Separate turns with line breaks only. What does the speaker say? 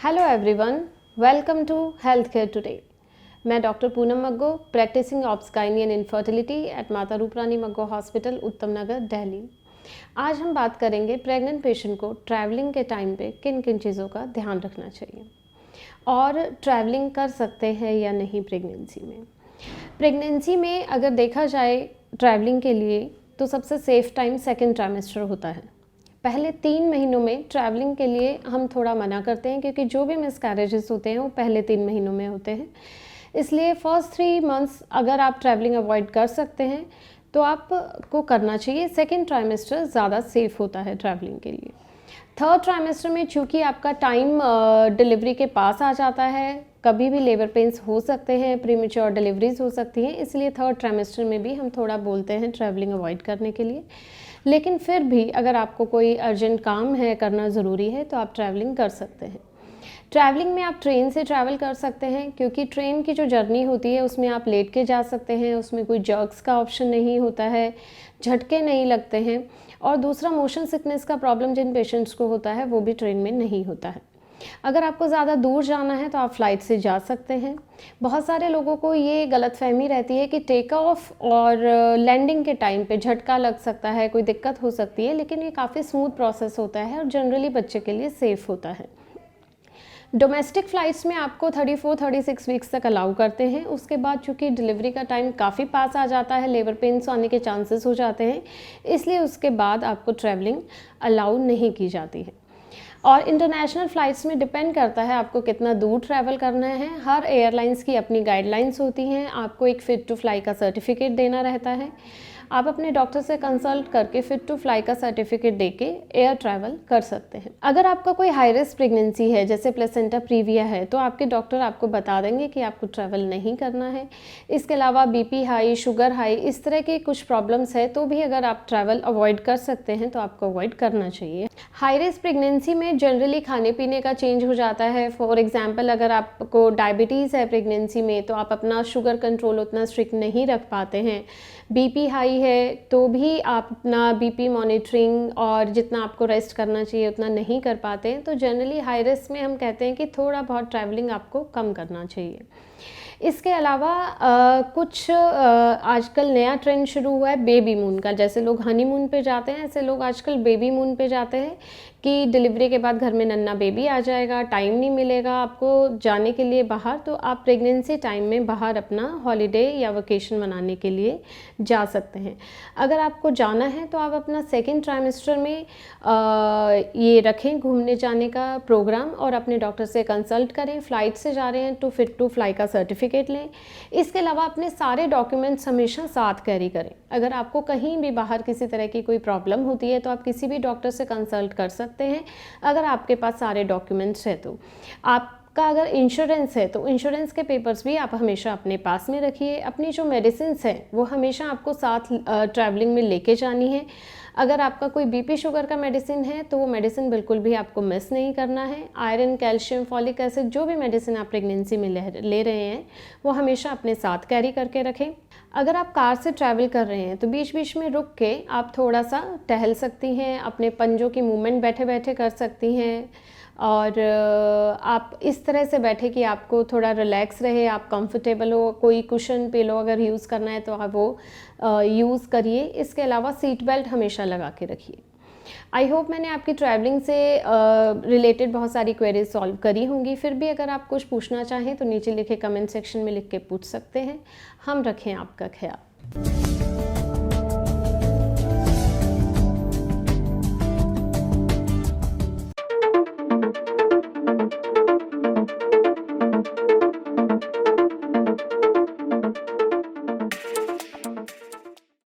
Hello everyone, welcome to health care today. मैं doctor Poonam Maggo, practising obs gynae and infertility at Mata Rooprani मग्गो hospital, उत्तम नगर, दिल्ली। आज हम बात करेंगे प्रेग्नेंट पेशेंट को ट्रैवलिंग के टाइम पे किन किन चीज़ों का ध्यान रखना चाहिए और ट्रैवलिंग कर सकते हैं या नहीं प्रेगनेंसी में। प्रेगनेंसी में अगर देखा जाए ट्रैवलिंग के लिए तो सबसे सेफ़ टाइम सेकेंड ट्राइमेस्टर होता है। पहले 3 महीनों में ट्रैवलिंग के लिए हम थोड़ा मना करते हैं क्योंकि जो भी मिसकैरेजेस होते हैं वो पहले 3 महीनों में होते हैं। इसलिए फर्स्ट 3 मंथ्स अगर आप ट्रैवलिंग अवॉइड कर सकते हैं तो आपको करना चाहिए। सेकेंड ट्राइमेस्टर ज़्यादा सेफ़ होता है ट्रैवलिंग के लिए। थर्ड ट्राइमेस्टर में चूँकि आपका टाइम डिलीवरी के पास आ जाता है, कभी भी लेबर पेन्स हो सकते हैं, प्रीमेच्योर डिलीवरीज हो सकती हैं, इसलिए थर्ड ट्राइमेस्टर में भी हम थोड़ा बोलते हैं ट्रैवलिंग अवॉइड करने के लिए। लेकिन फिर भी अगर आपको कोई अर्जेंट काम है, करना ज़रूरी है, तो आप ट्रैवलिंग कर सकते हैं। ट्रैवलिंग में आप ट्रेन से ट्रैवल कर सकते हैं क्योंकि ट्रेन की जो जर्नी होती है उसमें आप लेट के जा सकते हैं, उसमें कोई जर्क्स का ऑप्शन नहीं होता है, झटके नहीं लगते हैं, और दूसरा मोशन सिकनेस का प्रॉब्लम जिन पेशेंट्स को होता है वो भी ट्रेन में नहीं होता है। अगर आपको ज़्यादा दूर जाना है तो आप फ़्लाइट से जा सकते हैं। बहुत सारे लोगों को ये गलतफ़हमी रहती है कि टेक ऑफ और लैंडिंग के टाइम पे झटका लग सकता है, कोई दिक्कत हो सकती है, लेकिन ये काफ़ी स्मूथ प्रोसेस होता है और जनरली बच्चे के लिए सेफ़ होता है। डोमेस्टिक फ़्लाइट्स में आपको 34-36 वीक्स तक अलाउ करते हैं। उसके बाद चूँकि डिलीवरी का टाइम काफ़ी पास आ जाता है, लेबर पेन्स आने के चांसेस हो जाते हैं, इसलिए उसके बाद आपको ट्रैवलिंग अलाउ नहीं की जाती है। और इंटरनेशनल फ़्लाइट्स में डिपेंड करता है आपको कितना दूर ट्रैवल करना है। हर एयरलाइंस की अपनी गाइडलाइंस होती हैं। आपको एक फ़िट टू फ्लाई का सर्टिफिकेट देना रहता है। आप अपने डॉक्टर से कंसल्ट करके फ़िट टू फ्लाई का सर्टिफिकेट देके एयर ट्रैवल कर सकते हैं। अगर आपका कोई हाई रिस्क प्रेगनेंसी है, जैसे प्लेसेंटा प्रीविया है, तो आपके डॉक्टर आपको बता देंगे कि आपको ट्रैवल नहीं करना है। इसके अलावा बीपी हाई, शुगर हाई, इस तरह की कुछ प्रॉब्लम्स है तो भी अगर आप ट्रैवल अवॉइड कर सकते हैं तो आपको अवॉइड करना चाहिए। हाई रिस्क प्रेगनेंसी में जनरली खाने पीने का चेंज हो जाता है। फॉर एग्जांपल अगर आपको डायबिटीज़ है प्रेगनेंसी में तो आप अपना शुगर कंट्रोल उतना स्ट्रिक्ट नहीं रख पाते हैं। बीपी हाई है तो भी आप अपना बीपी मॉनिटरिंग और जितना आपको रेस्ट करना चाहिए उतना नहीं कर पाते हैं, तो जनरली हाई रिस्क में हम कहते हैं कि थोड़ा बहुत ट्रैवलिंग आपको कम करना चाहिए। इसके अलावा कुछ आजकल नया ट्रेंड शुरू हुआ है बेबी मून का। जैसे लोग हनीमून पे जाते हैं, ऐसे लोग आजकल बेबी मून पे जाते हैं कि डिलीवरी के बाद घर में नन्हा बेबी आ जाएगा, टाइम नहीं मिलेगा आपको जाने के लिए बाहर, तो आप प्रेगनेंसी टाइम में बाहर अपना हॉलीडे या वेकेशन मनाने के लिए जा सकते हैं। अगर आपको जाना है तो आप अपना सेकेंड ट्राइमेस्टर में ये रखें घूमने जाने का प्रोग्राम और अपने डॉक्टर से कंसल्ट करें। फ़्लाइट से जा रहे हैं तो फ़िट टू फ्लाई का सर्टिफिकेट लें। इसके अलावा अपने सारे डॉक्यूमेंट्स हमेशा साथ कैरी करें। अगर आपको कहीं भी बाहर किसी तरह की कोई प्रॉब्लम होती है तो आप किसी भी डॉक्टर से कंसल्ट कर सकते हैं अगर आपके पास सारे डॉक्यूमेंट्स हैं तो। आपका अगर इंश्योरेंस है तो इंश्योरेंस के पेपर्स भी आप हमेशा अपने पास में रखिए। अपनी जो मेडिसिन्स हैं वो हमेशा आपको साथ ट्रैवलिंग में लेके जानी है। अगर आपका कोई बीपी शुगर का मेडिसिन है तो वो मेडिसिन बिल्कुल भी आपको मिस नहीं करना है। आयरन, कैल्शियम, फॉलिक एसिड, जो भी मेडिसिन आप प्रेगनेंसी में ले रहे हैं वो हमेशा अपने साथ कैरी करके रखें। अगर आप कार से ट्रैवल कर रहे हैं तो बीच बीच में रुक के आप थोड़ा सा टहल सकती हैं, अपने पंजों की मूवमेंट बैठे बैठे कर सकती हैं, और आप इस तरह से बैठे कि आपको थोड़ा रिलैक्स रहे, आप कंफर्टेबल हो। कोई कुशन पिलो अगर यूज़ करना है तो आप वो यूज़ करिए। इसके अलावा सीट बेल्ट हमेशा लगा के रखिए। आई होप मैंने आपकी ट्रैवलिंग से रिलेटेड बहुत सारी क्वेरीज सॉल्व करी होंगी। फिर भी अगर आप कुछ पूछना चाहें तो नीचे लिखे कमेंट सेक्शन में लिख के पूछ सकते हैं। हम रखें आपका ख्याल।